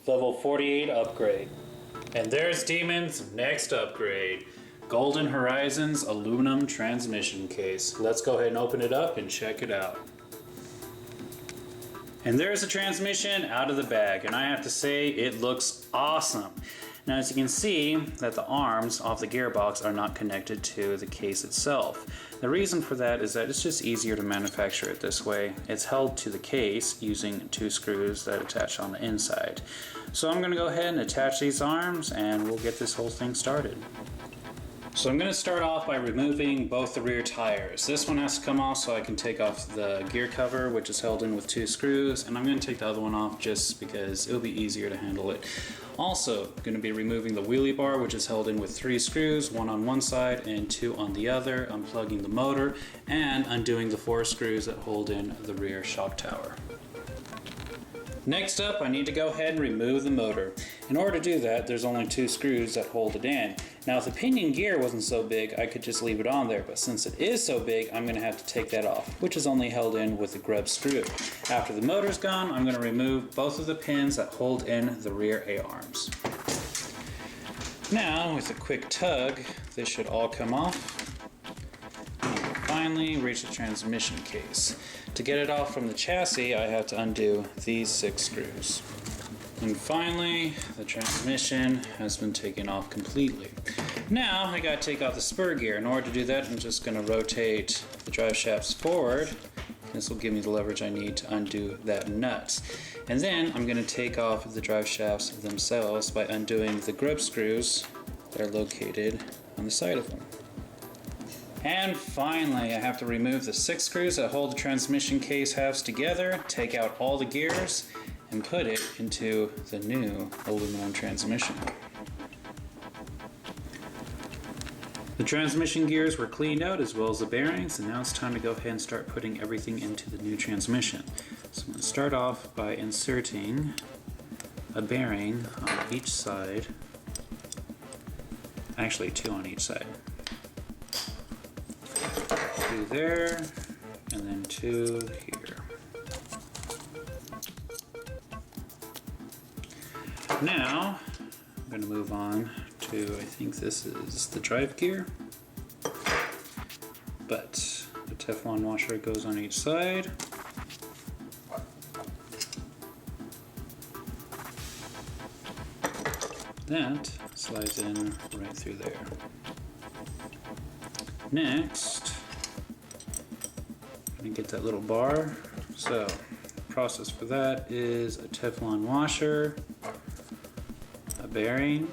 Level 48 upgrade. And there's Demon's next upgrade. Golden Horizons aluminum transmission case. Let's go ahead and open it up and check it out. And there's the transmission out of the bag, and I have to say it looks awesome. Now as you can see that the arms off the gearbox are not connected to the case itself. The reason for that is that it's just easier to manufacture it this way. It's held to the case using 2 screws that attach on the inside. So I'm going to go ahead and attach these arms and we'll get this whole thing started. So I'm going to start off by removing both the rear tires. This one has to come off so I can take off the gear cover, which is held in with 2 screws, and I'm going to take the other one off just because it'll be easier to handle it. Also, I'm going to be removing the wheelie bar, which is held in with 3 screws, 1 on one side and 2 on the other, unplugging the motor, and undoing the 4 screws that hold in the rear shock tower. Next up, I need to go ahead and remove the motor. In order to do that, there's only 2 screws that hold it in. Now if the pinion gear wasn't so big, I could just leave it on there, but since it is so big, I'm going to have to take that off, which is only held in with a grub screw. After the motor's gone, I'm going to remove both of the pins that hold in the rear A-arms. Now, with a quick tug, this should all come off. And finally, reach the transmission case. To get it off from the chassis, I have to undo these 6 screws. And finally, the transmission has been taken off completely. Now, I gotta take off the spur gear. In order to do that, I'm just gonna rotate the drive shafts forward. This will give me the leverage I need to undo that nut. And then I'm gonna take off the drive shafts themselves by undoing the grub screws that are located on the side of them. And finally, I have to remove the 6 screws that hold the transmission case halves together, take out all the gears, and put it into the new aluminum transmission. The transmission gears were cleaned out as well as the bearings, and now it's time to go ahead and start putting everything into the new transmission. So I'm going to start off by inserting a bearing on each side, actually 2 on each side. 2 there, and then 2 here. Now, I'm going to move on to, I think this is the drive gear, but the Teflon washer goes on each side. That slides in right through there. Next, I'm going to get that little bar. So, the process for that is a Teflon washer, a bearing,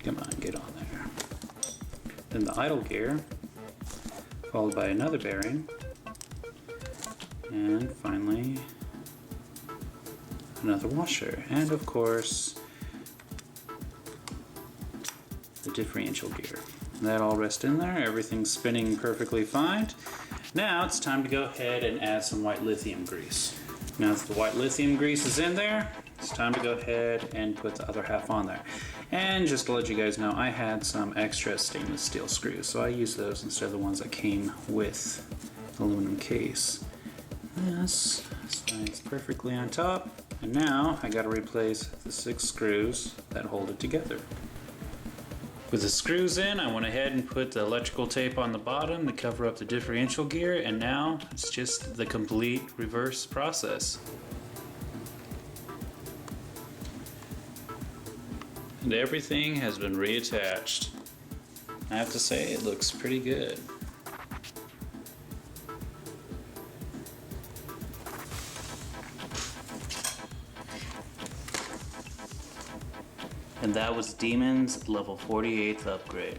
come on, get on there, then the idle gear, followed by another bearing, and finally another washer, and of course the differential gear. That all rests in there, everything's spinning perfectly fine. Now it's time to go ahead and add some white lithium grease. Now that the white lithium grease is in there, it's time to go ahead and put the other half on there. And just to let you guys know, I had some extra stainless steel screws, so I used those instead of the ones that came with the aluminum case. This slides perfectly on top, and now I gotta replace the 6 screws that hold it together. With the screws in, I went ahead and put the electrical tape on the bottom to cover up the differential gear, and now it's just the complete reverse process. And everything has been reattached. I have to say, it looks pretty good. And that was Demon's level 48th upgrade.